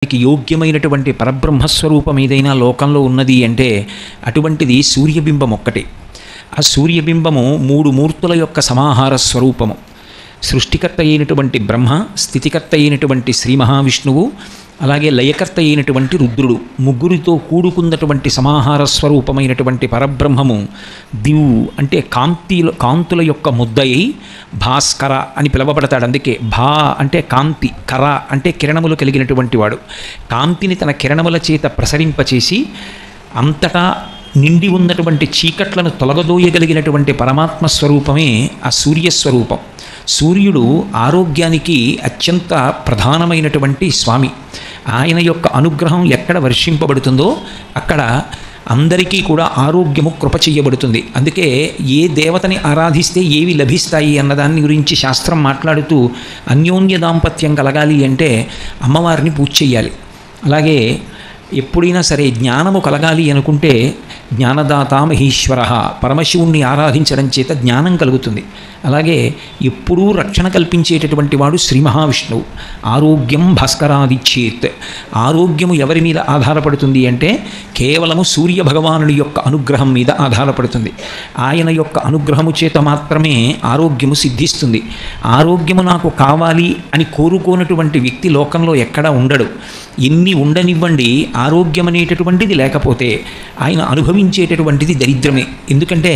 యోగ్యమైనటువంటి పరబ్రహ్మస్వరూపం ఏదైనా లోకంలో ఉన్నది అంటే అటువంటిది సూర్యబింబం ఒక్కటే. ఆ సూర్యబింబము మూడు మూర్తుల యొక్క సమాహార స్వరూపము. సృష్టికర్త అయినటువంటి బ్రహ్మ, స్థితికర్త అయినటువంటి శ్రీ మహావిష్ణువు, అలాగే లయకర్త అయినటువంటి రుద్రుడు, ముగ్గురితో కూడుకున్నటువంటి సమాహార స్వరూపమైనటువంటి పరబ్రహ్మము దివు అంటే కాంతుల యొక్క ముద్దయి భాస్కర అని పిలువబడతాడు. అందుకే భా అంటే కాంతి, కర అంటే కిరణములు కలిగినటువంటి వాడు. కాంతిని తన కిరణముల చేత ప్రసరింపచేసి అంతటా నిండి ఉన్నటువంటి చీకట్లను తొలగదోయగలిగినటువంటి పరమాత్మ స్వరూపమే ఆ సూర్యస్వరూపం. సూర్యుడు ఆరోగ్యానికి అత్యంత ప్రధానమైనటువంటి స్వామి. ఆయన యొక్క అనుగ్రహం ఎక్కడ వర్షింపబడుతుందో అక్కడ అందరికీ కూడా ఆరోగ్యము కృప చెయ్యబడుతుంది. అందుకే ఏ దేవతని ఆరాధిస్తే ఏవి లభిస్తాయి అన్నదాన్ని గురించి శాస్త్రం మాట్లాడుతూ అన్యోన్య దాంపత్యం కలగాలి అంటే అమ్మవారిని పూజ చెయ్యాలి. అలాగే ఎప్పుడైనా సరే జ్ఞానము కలగాలి అనుకుంటే జ్ఞానదాత మహేశ్వర, పరమశివుణ్ణి ఆరాధించడం చేత జ్ఞానం కలుగుతుంది. అలాగే ఎప్పుడూ రక్షణ కల్పించేటటువంటి వాడు శ్రీ మహావిష్ణువు. ఆరోగ్యం భాస్కరాదిచ్చేత్. ఆరోగ్యము ఎవరి మీద ఆధారపడుతుంది అంటే కేవలము సూర్య భగవానుడి యొక్క అనుగ్రహం మీద ఆధారపడుతుంది. ఆయన యొక్క అనుగ్రహము చేత మాత్రమే ఆరోగ్యము సిద్ధిస్తుంది. ఆరోగ్యము నాకు కావాలి అని కోరుకోనటువంటి వ్యక్తి లోకంలో ఎక్కడా ఉండడు. ఎన్ని ఉండనివ్వండి, ఆరోగ్యం అనేటటువంటిది లేకపోతే ఆయన అనుభవించేటటువంటిది దరిద్రమే. ఎందుకంటే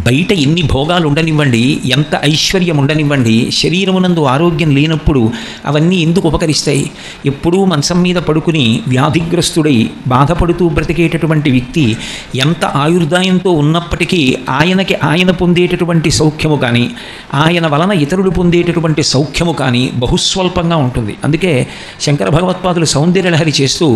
బయట ఎన్ని భోగాలు ఉండనివ్వండి, ఎంత ఐశ్వర్యం ఉండనివ్వండి, శరీరమునందు ఆరోగ్యం లేనప్పుడు అవన్నీ ఎందుకు ఉపకరిస్తాయి? ఎప్పుడూ మంచం మీద పడుకుని వ్యాధిగ్రస్తుడై బాధపడుతూ బ్రతికేటటువంటి వ్యక్తి ఎంత ఆయుర్దాయంతో ఉన్నప్పటికీ ఆయన పొందేటటువంటి సౌఖ్యము కానీ, ఆయన వలన ఇతరులు పొందేటటువంటి సౌఖ్యము కానీ బహుస్వల్పంగా ఉంటుంది. అందుకే శంకర భగవత్పాదులు సౌందర్యలహరి చేస్తూ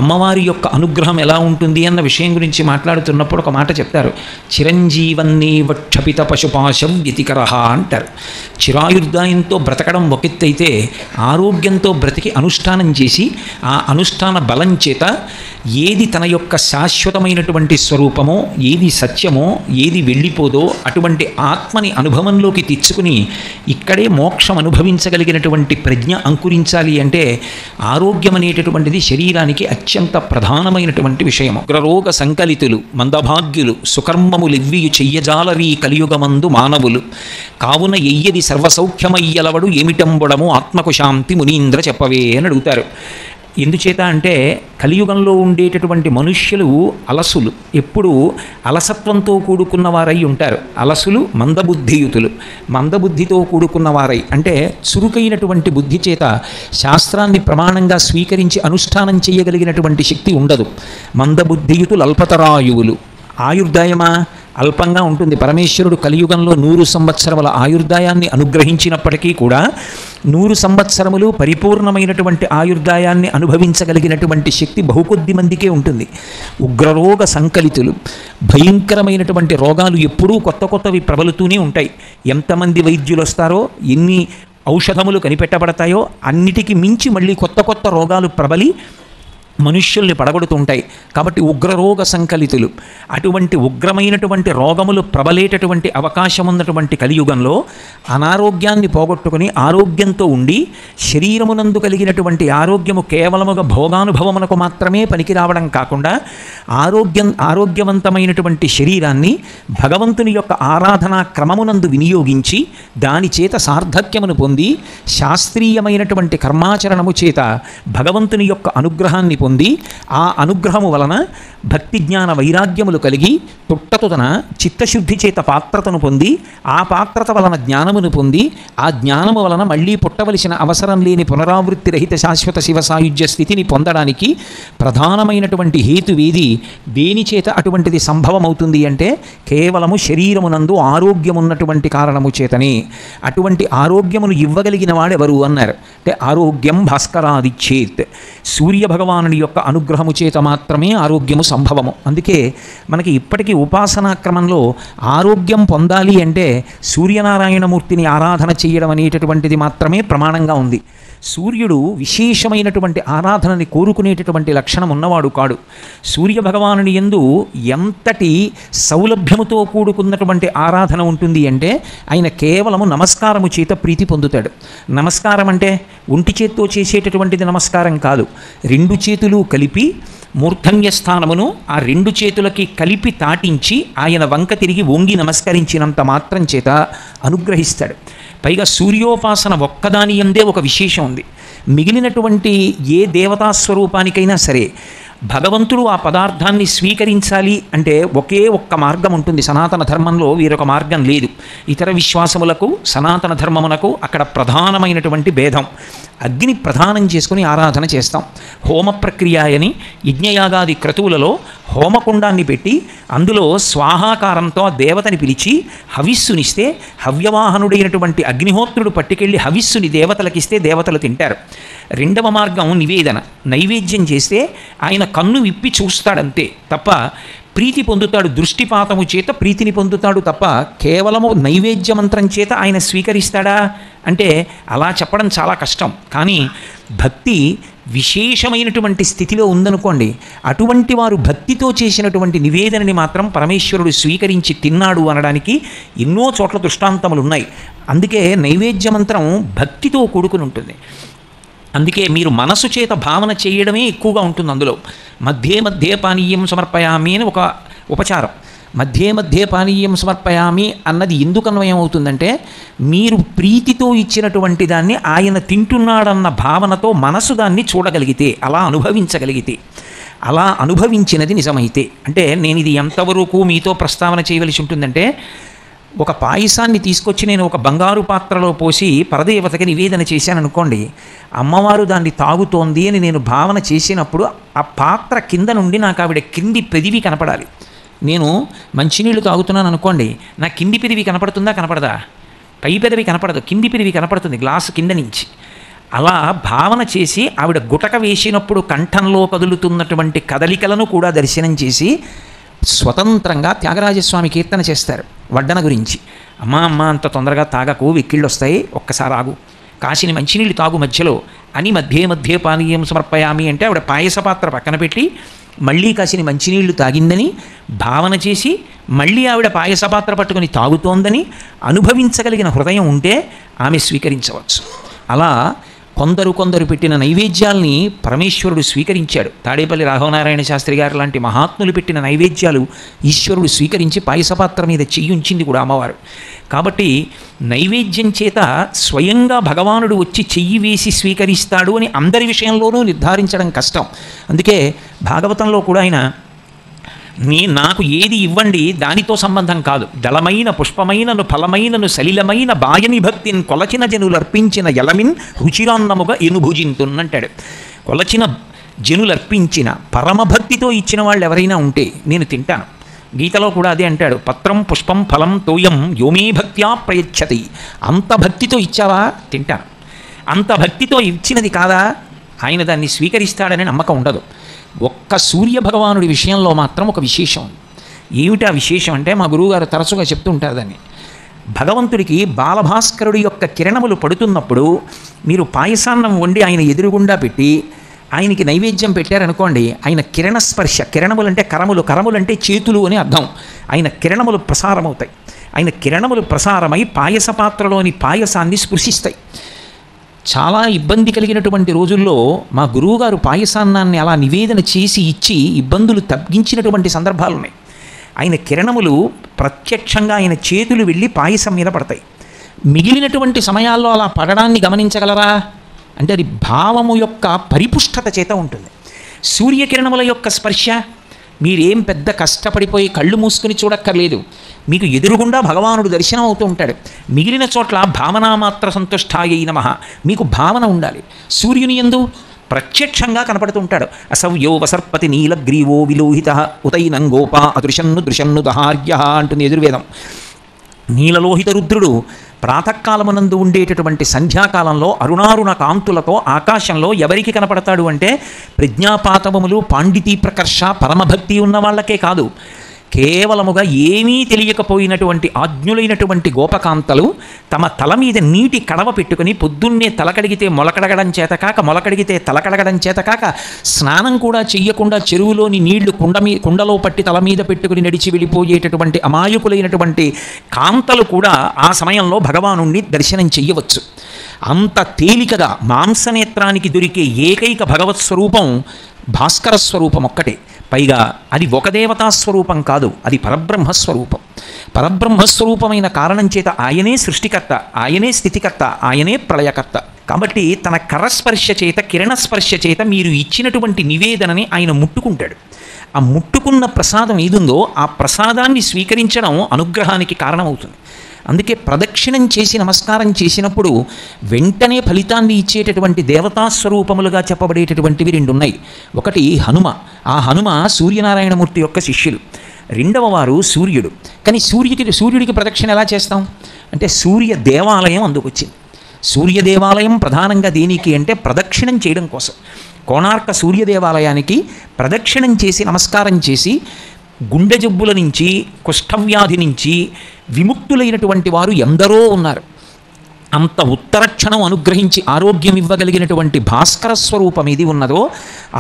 అమ్మవారి యొక్క అనుగ్రహం ఎలా ఉంటుంది అన్న విషయం గురించి మాట్లాడుతున్నప్పుడు ఒక మాట చెప్తారు. చిరంజీవన్ని వక్షపిత పశుపాశం వ్యతికరహ అంటారు. చిరాయుర్దాయంతో బ్రతకడం ఒకెత్తైతే ఆరోగ్యంతో బ్రతికి అనుష్ఠానం చేసి ఆ అనుష్ఠాన బలం చేత ఏది తన యొక్క శాశ్వతమైనటువంటి స్వరూపమో, ఏది సత్యమో, ఏది వెళ్ళిపోదో అటువంటి ఆత్మని అనుభవంలోకి తెచ్చుకుని ఇక్కడే మోక్షం అనుభవించగలిగినటువంటి ప్రజ్ఞ అంకురించాలి అంటే ఆరోగ్యం అనేటటువంటిది శరీరానికి అత్యంత ప్రధానమైనటువంటి విషయము. ఉగ్రరోగ సంకలితులు మందభాగ్యులు సుకర్మములివ్వియు చెయ్యజాలరీ కలియుగమందు మానవులు కావున ఎయ్యది సర్వసౌఖ్యమయ్యలవడు ఏమిటంబుడము ఆత్మకు శాంతి మునీంద్ర చెప్పవే అని అడుగుతారు. ఎందుచేత అంటే కలియుగంలో ఉండేటటువంటి మనుష్యులు అలసులు, ఎప్పుడూ అలసత్వంతో కూడుకున్న వారై ఉంటారు. అలసులు మందబుద్ధియుతులు, మందబుద్ధితో కూడుకున్న వారై అంటే చురుకైనటువంటి బుద్ధి చేత శాస్త్రాన్ని ప్రమాణంగా స్వీకరించి అనుష్ఠానం చేయగలిగినటువంటి శక్తి ఉండదు. మందబుద్ధియుతులు అల్పతరాయువులు. ఆయుర్దాయమా అల్పంగా ఉంటుంది. పరమేశ్వరుడు కలియుగంలో 100 సంవత్సరముల ఆయుర్దాయాన్ని అనుగ్రహించినప్పటికీ కూడా 100 సంవత్సరములు పరిపూర్ణమైనటువంటి ఆయుర్దాయాన్ని అనుభవించగలిగినటువంటి శక్తి బహుకొద్ది మందికే ఉంటుంది. ఉగ్రరోగ సంకలితులు, భయంకరమైనటువంటి రోగాలు ఎప్పుడూ కొత్తవి ప్రబలుతూనే ఉంటాయి. ఎంతమంది వైద్యులు వస్తారో, ఎన్ని ఔషధములు కనిపెట్టబడతాయో అన్నిటికీ మించి మళ్ళీ కొత్త రోగాలు ప్రబలి మనుష్యుల్ని పడగొడుతుంటాయి. కాబట్టి ఉగ్రరోగ సంకలితులు, అటువంటి ఉగ్రమైనటువంటి రోగములు ప్రబలేటటువంటి అవకాశం ఉన్నటువంటి కలియుగంలో అనారోగ్యాన్ని పోగొట్టుకుని ఆరోగ్యంతో ఉండి శరీరమునందు కలిగినటువంటి ఆరోగ్యము కేవలముగా భోగానుభవమునకు మాత్రమే పనికి రావడం కాకుండా ఆరోగ్యవంతమైనటువంటి శరీరాన్ని భగవంతుని యొక్క ఆరాధనా క్రమమునందు వినియోగించి దాని చేత సార్థక్యమును పొంది శాస్త్రీయమైనటువంటి కర్మాచరణము చేత భగవంతుని యొక్క అనుగ్రహాన్ని పొంది ఆ అనుగ్రహము వలన భక్తి జ్ఞాన వైరాగ్యములు కలిగి తుట్టతుతన చిత్తశుద్ధి చేత పాత్రతను పొంది ఆ పాత్రత వలన జ్ఞానమును పొంది ఆ జ్ఞానము వలన మళ్ళీ పుట్టవలసిన అవసరం లేని పునరావృత్తి రహిత శాశ్వత శివ సాయుధ్య స్థితిని పొందడానికి ప్రధానమైనటువంటి హేతువేది, దేని చేత అటువంటిది సంభవమవుతుంది అంటే కేవలము శరీరమునందు ఆరోగ్యమున్నటువంటి కారణము చేతనే. అటువంటి ఆరోగ్యమును ఇవ్వగలిగిన వాడెవరు అన్నారు అంటే ఆరోగ్యం భాస్కరాదిచ్చేత్. సూర్యభగవానుడి యొక్క అనుగ్రహము చేత మాత్రమే ఆరోగ్యము సంభవము. అందుకే మనకి ఇప్పటికీ ఉపాసనా క్రమంలో ఆరోగ్యం పొందాలి అంటే సూర్యనారాయణమూర్తిని ఆరాధన చేయడం అనేటటువంటిది మాత్రమే ప్రమాణంగా ఉంది. సూర్యుడు విశేషమైనటువంటి ఆరాధనని కోరుకునేటటువంటి లక్షణం ఉన్నవాడు కాడు. సూర్యభగవానుని యందు ఎంతటి సౌలభ్యముతో కూడుకున్నటువంటి ఆరాధన ఉంటుంది అంటే ఆయన కేవలము నమస్కారము చేత ప్రీతి పొందుతాడు. నమస్కారం అంటే ఒంటి చేత్తో చేసేటటువంటిది నమస్కారం కాదు. రెండు చేతులు కలిపి మూర్ధన్య స్థానమును ఆ రెండు చేతులకి కలిపి తాటించి ఆయన వంక తిరిగి వంగి నమస్కరించినంత మాత్రం చేత అనుగ్రహిస్తాడు. పైగా సూర్యోపాసన ఒక్కదాని యందే ఒక విశేషం ఉంది. మిగిలినటువంటి ఏ దేవతా స్వరూపానికైనా సరే భగవంతుడు ఆ పదార్థాన్ని స్వీకరించాలి అంటే ఒకే ఒక్క మార్గం ఉంటుంది. సనాతన ధర్మంలో వేరొక మార్గం లేదు. ఇతర విశ్వాసములకు సనాతన ధర్మమునకు అక్కడ ప్రధానమైనటువంటి భేదం. అగ్ని ప్రధానం చేసుకుని ఆరాధన చేస్తాం. హోమ ప్రక్రియ అని యజ్ఞయాగాది క్రతువులలో హోమకుండాన్ని పెట్టి అందులో స్వాహాకారంతో ఆ దేవతని పిలిచి హవిస్సునిస్తే హవ్యవాహనుడైనటువంటి అగ్నిహోత్రుడు పట్టుకెళ్ళి హవిస్సుని దేవతలకిస్తే దేవతలు తింటారు. రెండవ మార్గం నివేదన. నైవేద్యం చేస్తే ఆయన కన్ను విప్పి చూస్తాడంతే తప్ప ప్రీతి పొందుతాడు. దృష్టిపాతము చేత ప్రీతిని పొందుతాడు తప్ప కేవలము నైవేద్య మంత్రం చేత ఆయన స్వీకరిస్తాడా అంటే అలా చెప్పడం చాలా కష్టం. కానీ భక్తి విశేషమైనటువంటి స్థితిలో ఉందనుకోండి, అటువంటి వారు భక్తితో చేసినటువంటి నివేదనని మాత్రం పరమేశ్వరుడు స్వీకరించి తిన్నాడు అనడానికి ఎన్నో చోట్ల దృష్టాంతములు ఉన్నాయి. అందుకే నైవేద్య మంత్రం భక్తితో కూడుకుని ఉంటుంది. అందుకే మీరు మనసు చేత భావన చేయడమే ఎక్కువగా ఉంటుంది. అందులో మధ్యే మధ్యే పానీయం సమర్పయామి అని ఒక ఉపచారం. మధ్యే మధ్యే పానీయం సమర్పయామి అన్నది ఎందుకు అన్వయం అవుతుందంటే మీరు ప్రీతితో ఇచ్చినటువంటి దాన్ని ఆయన తింటున్నాడన్న భావనతో మనసు దాన్ని చూడగలిగితే, అలా అనుభవించగలిగితే, అలా అనుభవించినది నిజమైతే. అంటే నేను ఇది ఎంతవరకు మీతో ప్రస్తావన చేయవలసి ఉంటుందంటే, ఒక పాయసాన్ని తీసుకొచ్చి నేను ఒక బంగారు పాత్రలో పోసి పరదేవతకి నివేదన చేశాను అనుకోండి, అమ్మవారు దాన్ని తాగుతోంది అని నేను భావన చేసినప్పుడు ఆ పాత్ర కింద నుండి నాకు ఆవిడ కింది పెదివి కనపడాలి. నేను మంచినీళ్ళు తాగుతున్నాను అనుకోండి, నా కింది పెదివి కనపడుతుందా కనపడదా? పై పెదవి కనపడదు, కింది పెదివి కనపడుతుంది గ్లాసు కింద నుంచి. అలా భావన చేసి ఆవిడ గుటక వేసినప్పుడు కంఠంలో కదులుతున్నటువంటి కదలికలను కూడా దర్శనం చేసి స్వతంత్రంగా త్యాగరాజస్వామి కీర్తన చేస్తారు వడ్డన గురించి. అమ్మా అమ్మ అంత తొందరగా తాగకు, వెక్కిళ్ళు వస్తాయి, ఒక్కసారి ఆగు, కాసిని మంచినీళ్ళు తాగు మధ్యలో అని మధ్యే మధ్యే పానీయం సమర్పయామి అంటే ఆవిడ పాయస పాత్ర పక్కన పెట్టి మళ్ళీ కాసిని మంచినీళ్లు తాగిందని భావన చేసి మళ్ళీ ఆవిడ పాయస పాత్ర పట్టుకొని తాగుతోందని అనుభవించగలిగిన హృదయం ఉంటే ఆమె స్వీకరించవచ్చు. అలా కొందరు పెట్టిన నైవేద్యాల్ని పరమేశ్వరుడు స్వీకరించాడు. తాడేపల్లి రాఘవనారాయణ శాస్త్రి గారు లాంటి మహాత్ములు పెట్టిన నైవేద్యాలు ఈశ్వరుడు స్వీకరించి పాయసపాత్ర మీద చెయ్యుంచింది కూడా అమ్మవారు. కాబట్టి నైవేద్యం చేత స్వయంగా భగవానుడు వచ్చి చెయ్యి వేసి స్వీకరిస్తాడు అని అందరి విషయంలోనూ నిర్ధారించడం కష్టం. అందుకే భాగవతంలో కూడా ఆయన నాకు ఏది ఇవ్వండి దానితో సంబంధం కాదు, దళమైన పుష్పమైనను ఫలమైనను సలిలమైన బాయని భక్తిని కొలచిన జనులర్పించిన ఎలమిన్ రుచిరాన్నముగా ఎనుభుజింతున్నంటాడు. కొలచిన జనులర్పించిన పరమభక్తితో ఇచ్చిన వాళ్ళు ఎవరైనా ఉంటే నేను తింటాను. గీతలో కూడా అదే అంటాడు, పత్రం పుష్పం ఫలం తోయం యోమే భక్త్యా ప్రయచ్చతి. అంత భక్తితో ఇచ్చావా తింటాను, అంత భక్తితో ఇచ్చినది కాదా ఆయన దాన్ని స్వీకరిస్తాడని నమ్మకం ఉండదు. ఒక్క సూర్యభగవానుడి విషయంలో మాత్రం ఒక విశేషం ఉంది. ఏమిటా విశేషం అంటే మా గురువుగారు తరచుగా చెప్తూ ఉంటారు దాన్ని. భగవంతుడికి బాలభాస్కరుడి యొక్క కిరణములు పడుతున్నప్పుడు మీరు పాయసాన్నం వండి ఆయన ఎదురుగుండా పెట్టి ఆయనకి నైవేద్యం పెట్టారనుకోండి, ఆయన కిరణ స్పర్శ, కిరణములు అంటే కరములు అంటే చేతులు అని అర్థం, ఆయన కిరణములు ప్రసారమవుతాయి. ఆయన కిరణములు ప్రసారమై పాయస పాత్రలోని పాయసాన్ని స్పృశిస్తాయి. చాలా ఇబ్బంది కలిగినటువంటి రోజుల్లో మా గురువుగారు పాయసాన్నాన్ని అలా నివేదన చేసి ఇచ్చి ఇబ్బందులు తగ్గించినటువంటి సందర్భాలు ఉన్నాయి. ఆయన కిరణములు ప్రత్యక్షంగా ఆయన చేతులు వెళ్ళి పాయసం మీద పడతాయి. మిగిలినటువంటి సమయాల్లో అలా పడడాన్ని గమనించగలరా అంటే అది భావము యొక్క పరిపుష్టత చేత ఉంటుంది. సూర్యకిరణముల యొక్క స్పర్శ మీరేం పెద్ద కష్టపడిపోయి కళ్ళు మూసుకుని చూడక్కర్లేదు, మీకు ఎదురుగుండా భగవానుడు దర్శనం అవుతూ ఉంటాడు. మిగిలిన చోట్ల భావనామాత్ర సంతుష్టాయై నమః మీకు భావన ఉండాలి. సూర్యుని యందు ప్రత్యక్షంగా కనపడుతూ ఉంటాడు. అసవ్యో వసర్పతి నీలగ్రీవో విలోహిత ఉతైనం గోపా అదృశన్ను దృశన్ను దహార్య అంటుంది ఎదుర్వేదం. నీలలోహిత రుద్రుడు ప్రాతకాలమునందు ఉండేటటువంటి సంధ్యాకాలంలో అరుణారుణ కాంతులతో ఆకాశంలో ఎవరికి కనపడతాడు అంటే ప్రజ్ఞాపాతవములు, పాండితీ ప్రకర్ష, పరమభక్తి ఉన్న వాళ్ళకే కాదు, కేవలముగా ఏమీ తెలియకపోయినటువంటి ఆజ్ఞులైనటువంటి గోపకాంతలు తమ తల మీద నీటి కడవ పెట్టుకుని పొద్దున్నే తల కడిగితే మొలకడగడం చేత కాక, మొలకడిగితే తల కడగడం చేత కాక, స్నానం కూడా చెయ్యకుండా చెరువులోని నీళ్లు కుండలో పట్టి తల మీద పెట్టుకుని నడిచి వెళ్ళిపోయేటటువంటి అమాయకులైనటువంటి కాంతలు కూడా ఆ సమయంలో భగవానుణ్ణి దర్శనం చెయ్యవచ్చు. అంత తేలికగా మాంసనేత్రానికి దొరికే ఏకైక భగవత్ స్వరూపం భాస్కర స్వరూపం ఒక్కటే. పైగా అది ఒక దేవతాస్వరూపం కాదు, అది పరబ్రహ్మస్వరూపం. పరబ్రహ్మస్వరూపమైన కారణం చేత ఆయనే సృష్టికర్త, ఆయనే స్థితికర్త, ఆయనే ప్రళయకర్త. కాబట్టి తన కరస్పర్శ చేత, కిరణస్పర్శ చేత మీరు ఇచ్చినటువంటి నివేదనని ఆయన ముట్టుకుంటాడు. ఆ ముట్టుకున్న ప్రసాదం ఏదుందో ఆ ప్రసాదాన్ని స్వీకరించడం అనుగ్రహానికి కారణమవుతుంది. అందుకే ప్రదక్షిణం చేసి నమస్కారం చేసినప్పుడు వెంటనే ఫలితాన్ని ఇచ్చేటటువంటి దేవతాస్వరూపములుగా చెప్పబడేటటువంటివి రెండు ఉన్నాయి. ఒకటి హనుమ. ఆ హనుమ సూర్యనారాయణమూర్తి యొక్క శిష్యులు. రెండవ వారు సూర్యుడు. కానీ సూర్యుడికి ప్రదక్షిణ ఎలా చేస్తాం అంటే సూర్య దేవాలయం అందుకొచ్చింది. సూర్య దేవాలయం ప్రధానంగా దేనికి అంటే ప్రదక్షిణం చేయడం కోసం. కోణార్క సూర్య దేవాలయానికి ప్రదక్షిణం చేసి నమస్కారం చేసి గుండె జబ్బుల నుంచి, కుష్ఠవ్యాధి నుంచి విముక్తులైనటువంటి వారు ఎందరో ఉన్నారు. అంత ఉత్తరక్షణం అనుగ్రహించి ఆరోగ్యం ఇవ్వగలిగినటువంటి భాస్కర స్వరూపం ఏది ఉన్నదో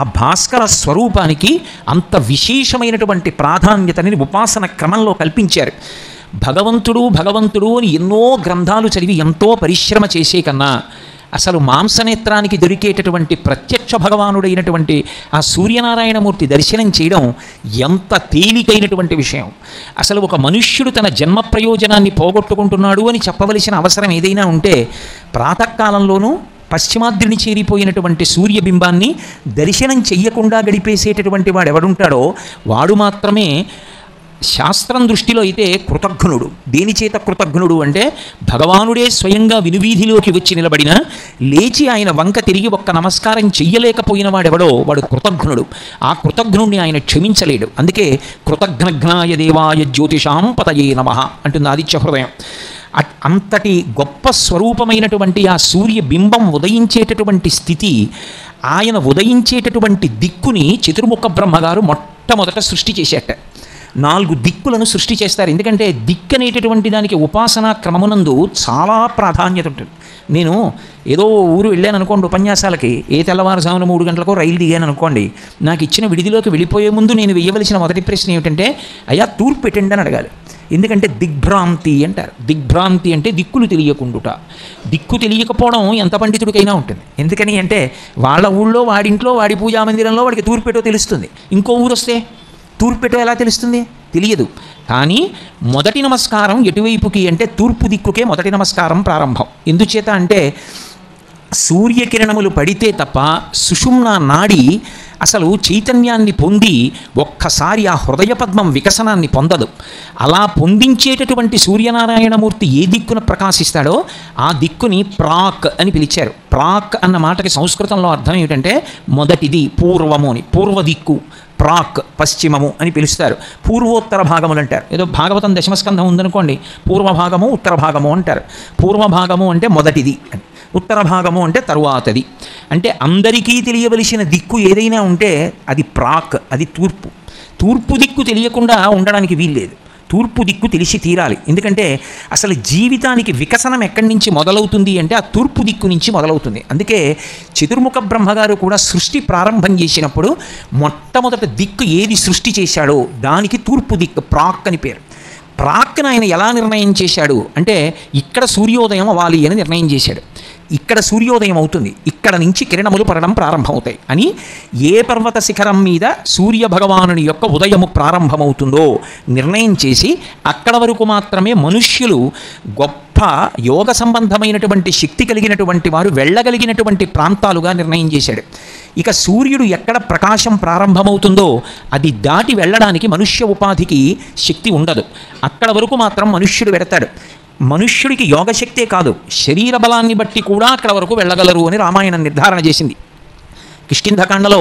ఆ భాస్కర స్వరూపానికి అంత విశేషమైనటువంటి ప్రాధాన్యతని ఉపాసన క్రమంలో కల్పించారు. భగవంతుడు అని ఎన్నో గ్రంథాలు చదివి ఎంతో పరిశ్రమ చేసే కన్నా అసలు మాంసనేత్రానికి దొరికేటటువంటి ప్రత్యక్ష భగవానుడైనటువంటి ఆ సూర్యనారాయణమూర్తి దర్శనం చేయడం ఎంత తేలికైనటువంటి విషయం. అసలు ఒక మనుష్యుడు తన జన్మ ప్రయోజనాన్ని పోగొట్టుకుంటున్నాడు అని చెప్పవలసిన అవసరం ఏదైనా ఉంటే ప్రాతకాలంలోనూ పశ్చిమాద్రిని చేరిపోయినటువంటి సూర్యబింబాన్ని దర్శనం చెయ్యకుండా గడిపేసేటటువంటి వాడు ఎవడుంటాడో వాడు మాత్రమే శాస్త్రం దృష్టిలో అయితే కృతఘ్నుడు. దేనిచేత కృతఘ్నుడు అంటే భగవానుడే స్వయంగా వినువీధిలోకి వచ్చి నిలబడినా లేచి ఆయన వంక తిరిగి ఒక్క నమస్కారం చెయ్యలేకపోయిన వాడెవడో వాడు కృతఘ్నుడు. ఆ కృతఘ్నుడిని ఆయన క్షమించలేడు. అందుకే కృతఘ్నఘ్నాయ దేవాయ జ్యోతిషాం పతయే నమః అంటుంది ఆదిత్య హృదయం. అంతటి గొప్ప స్వరూపమైనటువంటి ఆ సూర్యబింబం ఉదయించేటటువంటి స్థితి, ఆయన ఉదయించేటటువంటి దిక్కుని చతుర్ముఖ బ్రహ్మగారు మొట్టమొదట సృష్టి చేసేట. 4 దిక్కులను సృష్టి చేస్తారు. ఎందుకంటే దిక్కు అనేటటువంటి దానికి ఉపాసనా క్రమమునందు చాలా ప్రాధాన్యత ఉంటుంది. నేను ఏదో ఊరు వెళ్ళాను అనుకోండి ఉపన్యాసాలకి, ఏ తెల్లవారుజామున 3 గంటలకో రైలు దిగాను అనుకోండి, నాకు ఇచ్చిన విడిదిలోకి వెళ్ళిపోయే ముందు నేను వేయవలసిన మొదటి ప్రశ్న ఏమిటంటే అయ్యా తూర్పు పెట్టండి అని అడగాలి. ఎందుకంటే దిగ్భ్రాంతి అంటారు. దిగ్భ్రాంతి అంటే దిక్కులు తెలియకుండుట. దిక్కు తెలియకపోవడం ఎంత పండితుడికైనా ఉంటుంది. ఎందుకని అంటే వాళ్ళ ఊళ్ళో వాడింట్లో వాడి పూజా మందిరంలో వాడికి తూర్పు పెట్టో తెలుస్తుంది. ఇంకో ఊరు వస్తే తూర్పు పెట్టో ఎలా తెలుస్తుంది? తెలియదు. కానీ మొదటి నమస్కారం ఎటువైపుకి అంటే తూర్పు దిక్కుకే మొదటి నమస్కారం ప్రారంభం. ఎందుచేత అంటే సూర్యకిరణములు పడితే తప్ప సుషుమ్న నాడి అసలు చైతన్యాన్ని పొంది ఒక్కసారి ఆ హృదయ పద్మం వికసనాన్ని పొందదు. అలా పొందించేటటువంటి సూర్యనారాయణమూర్తి ఏ దిక్కున ప్రకాశిస్తాడో ఆ దిక్కుని ప్రాక్ అని పిలిచారు. ప్రాక్ అన్న మాటకి సంస్కృతంలో అర్థం ఏమిటంటే మొదటిది, పూర్వము అని. పూర్వ దిక్కు, ప్రాక్ పశ్చిమము అని పిలుస్తారు. పూర్వోత్తర భాగములు అంటారు. ఏదో భాగవతం దశమస్కంధం ఉందనుకోండి, పూర్వభాగము ఉత్తర భాగము అంటారు. పూర్వభాగము అంటే మొదటిది అని, ఉత్తర భాగము అంటే తరువాతది. అంటే అందరికీ తెలియవలసిన దిక్కు ఏదైనా ఉంటే అది ప్రాక్, అది తూర్పు. తూర్పు దిక్కు తెలియకుండా ఉండడానికి వీల్లేదు. తూర్పు దిక్కు తెలిసి తీరాలి. ఎందుకంటే అసలు జీవితానికి వికసనం ఎక్కడి నుంచి మొదలవుతుంది అంటే ఆ తూర్పు దిక్కు నుంచి మొదలవుతుంది. అందుకే చతుర్ముఖ బ్రహ్మగారు కూడా సృష్టి ప్రారంభం చేసినప్పుడు మొట్టమొదటి దిక్కు ఏది సృష్టి చేశాడో దానికి తూర్పు దిక్కు ప్రాక్ అని పేరు. ప్రాక్ను ఆయన ఎలా నిర్ణయం చేశాడు అంటే ఇక్కడ సూర్యోదయం అవ్వాలి అని నిర్ణయం చేశాడు. ఇక్కడ సూర్యోదయం అవుతుంది, ఇక్కడ నుంచి కిరణములు పడడం ప్రారంభమవుతాయి అని ఏ పర్వత శిఖరం మీద సూర్య భగవానుని యొక్క ఉదయము ప్రారంభమవుతుందో నిర్ణయం చేసి అక్కడ వరకు మాత్రమే మనుష్యులు గొప్ప యోగ సంబంధమైనటువంటి శక్తి కలిగినటువంటి వారు వెళ్ళగలిగినటువంటి ప్రాంతాలుగా నిర్ణయం చేశాడు. ఇక సూర్యుడు ఎక్కడ ప్రకాశం ప్రారంభమవుతుందో అది దాటి వెళ్ళడానికి మనుష్య ఉపాధికి శక్తి ఉండదు. అక్కడ వరకు మాత్రం మనుష్యుడు వెడతాడు. మనుష్యుడికి యోగశక్తే కాదు, శరీర బలాన్ని బట్టి కూడా అక్కడ వరకు వెళ్ళగలరు అని రామాయణం నిర్ధారణ చేసింది. కిష్కింధకాండలో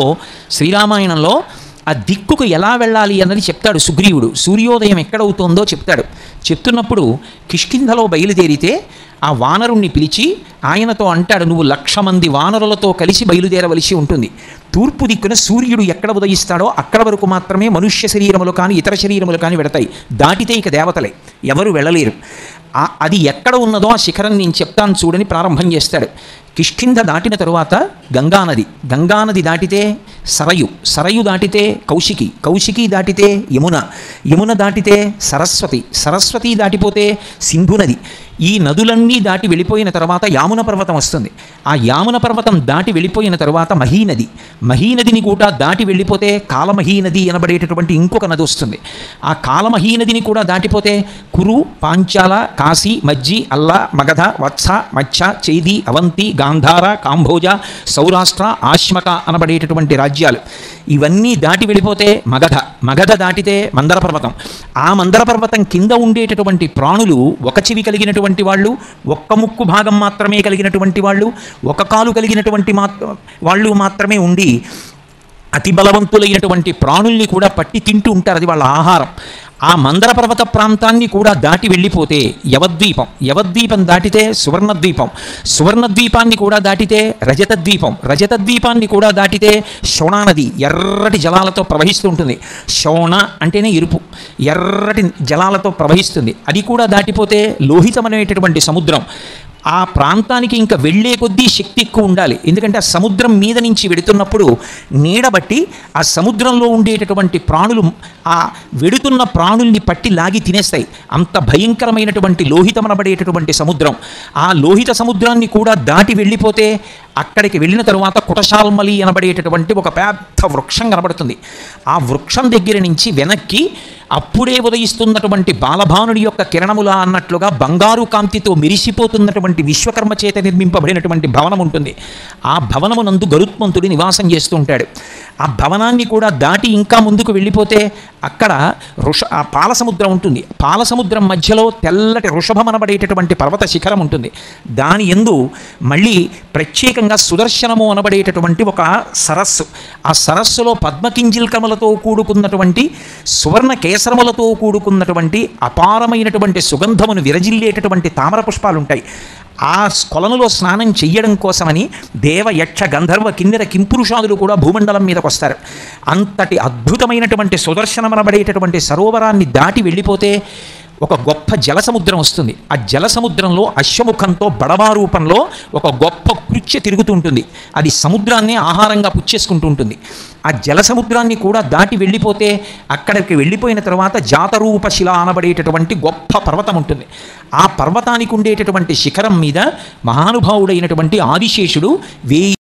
శ్రీరామాయణంలో ఆ దిక్కుకు ఎలా వెళ్ళాలి అన్నది చెప్తాడు సుగ్రీవుడు. సూర్యోదయం ఎక్కడవుతోందో చెప్తాడు. చెప్తున్నప్పుడు కిష్కింధలో బయలుదేరితే ఆ వానరుణ్ణి పిలిచి ఆయనతో అంటాడు, నువ్వు 1,00,000 మంది వానరులతో కలిసి బయలుదేరవలసి ఉంటుంది. తూర్పు దిక్కున సూర్యుడు ఎక్కడ ఉదయిస్తాడో అక్కడ వరకు మాత్రమే మనుష్య శరీరములు కానీ ఇతర శరీరములు కానీ వెడతాయి. దాటితే ఇక దేవతలే, ఎవరు వెళ్ళలేరు. అది ఎక్కడ ఉన్నదో ఆ శిఖరం నేను చెప్తాను చూడని ప్రారంభం చేస్తాడు. కిష్కింధ దాటిన తరువాత గంగానది, గంగానది దాటితే సరయు, సరయు దాటితే కౌశికి, కౌశికి దాటితే యమున, యమున దాటితే సరస్వతి, సరస్వతి దాటిపోతే సింధు నది. ఈ నదులన్నీ దాటి వెళ్ళిపోయిన తర్వాత యామున పర్వతం వస్తుంది. ఆ యామున పర్వతం దాటి వెళ్ళిపోయిన తర్వాత మహీనది, మహీనదిని కూడా దాటి వెళ్ళిపోతే కాలమహీనది అనబడేటటువంటి ఇంకొక నది వస్తుంది. ఆ కాలమహీనదిని కూడా దాటిపోతే కురు, పాంచాల, కాశీ, మజ్జి, అల్ల, మగధ, వత్స, మచ్చ, చేది, అవంతి, గాంధార, కాంభోజ, సౌరాష్ట్ర, ఆశ్మక అనబడేటటువంటి రాజ్యాలు ఇవన్నీ దాటి వెళ్ళిపోతే మగధ, మగధ దాటితే మందర పర్వతం. ఆ మందర పర్వతం కింద ఉండేటటువంటి ప్రాణులు ఒక చెవి కలిగినటువంటి వాళ్ళు, ఒక్క ముక్కు భాగం మాత్రమే కలిగినటువంటి వాళ్ళు, ఒక కాలు కలిగినటువంటి వాళ్ళు మాత్రమే ఉండి అతి బలవంతులైనటువంటి ప్రాణుల్ని కూడా పట్టి తింటూ ఉంటారు. అది వాళ్ళ ఆహారం. ఆ మందర పర్వత ప్రాంతాన్ని కూడా దాటి వెళ్ళిపోతే యవద్వీపం, యవద్వీపం దాటితే సువర్ణద్వీపం, సువర్ణద్వీపాన్ని కూడా దాటితే రజతద్వీపం, రజతద్వీపాన్ని కూడా దాటితే శోణానది ఎర్రటి జలాలతో ప్రవహిస్తూ ఉంటుంది. శోణ అంటేనే ఎరుపు, ఎర్రటి జలాలతో ప్రవహిస్తుంది. అది కూడా దాటిపోతే లోహితమనేటటువంటి సముద్రం. ఆ ప్రాంతానికి ఇంకా వెళ్ళే కొద్దీ శక్తి ఎక్కువ ఉండాలి. ఎందుకంటే ఆ సముద్రం మీద నుంచి వెడుతున్నప్పుడు నీడబట్టి ఆ సముద్రంలో ఉండేటటువంటి ప్రాణులు ఆ వెడుతున్న ప్రాణుల్ని పట్టి లాగి తినేస్తాయి. అంత భయంకరమైనటువంటి లోహితమనబడేటటువంటి సముద్రం. ఆ లోహిత సముద్రాన్ని కూడా దాటి వెళ్ళిపోతే అక్కడికి వెళ్ళిన తరువాత కుటశాల్మలి అనబడేటటువంటి ఒక పెద్ద వృక్షం కనబడుతుంది. ఆ వృక్షం దగ్గర నుంచి వెనక్కి అప్పుడే ఉదయిస్తున్నటువంటి బాలభానుడి యొక్క కిరణములా అన్నట్లుగా బంగారు కాంతితో మెరిసిపోతున్నటువంటి విశ్వకర్మ చేత నిర్మింపబడినటువంటి భవనం ఉంటుంది. ఆ భవనమునందు గరుత్మంతుడి నివాసం చేస్తూ ఉంటాడు. ఆ భవనాన్ని కూడా దాటి ఇంకా ముందుకు వెళ్ళిపోతే అక్కడ ఆ పాలసముద్రం ఉంటుంది. పాలసముద్రం మధ్యలో తెల్లటి వృషభమనబడేటటువంటి పర్వత శిఖరం ఉంటుంది. దాని యందు మళ్ళీ ప్రత్యేకంగా సుదర్శనము అనబడేటటువంటి ఒక సరస్సు. ఆ సరస్సులో పద్మకింజిల్కములతో కూడుకున్నటువంటి సువర్ణ కేసరములతో కూడుకున్నటువంటి అపారమైనటువంటి సుగంధమును విరజిల్లేటటువంటి తామర పుష్పాలు ఉంటాయి. ఆ కొలనులో స్నానం చెయ్యడం కోసమని దేవ, యక్ష, గంధర్వ, కిన్నెర, కింపురుషాదులు కూడా భూమండలం మీదకు వస్తారు. అంతటి అద్భుతమైనటువంటి సుదర్శనమనబడేటటువంటి సరోవరాన్ని దాటి వెళ్ళిపోతే ఒక గొప్ప జలసముద్రం వస్తుంది. ఆ జలసముద్రంలో అశ్వముఖంతో బడవా రూపంలో ఒక గొప్ప కృత్య తిరుగుతూ ఉంటుంది. అది సముద్రాన్ని ఆహారంగా పుచ్చేసుకుంటూ ఉంటుంది. ఆ జలసముద్రాన్ని కూడా దాటి వెళ్ళిపోతే అక్కడికి వెళ్ళిపోయిన తర్వాత జాతరూప శిల అనబడేటటువంటి గొప్ప పర్వతం ఉంటుంది. ఆ పర్వతానికి ఉండేటటువంటి శిఖరం మీద మహానుభావుడైనటువంటి ఆదిశేషుడు 1000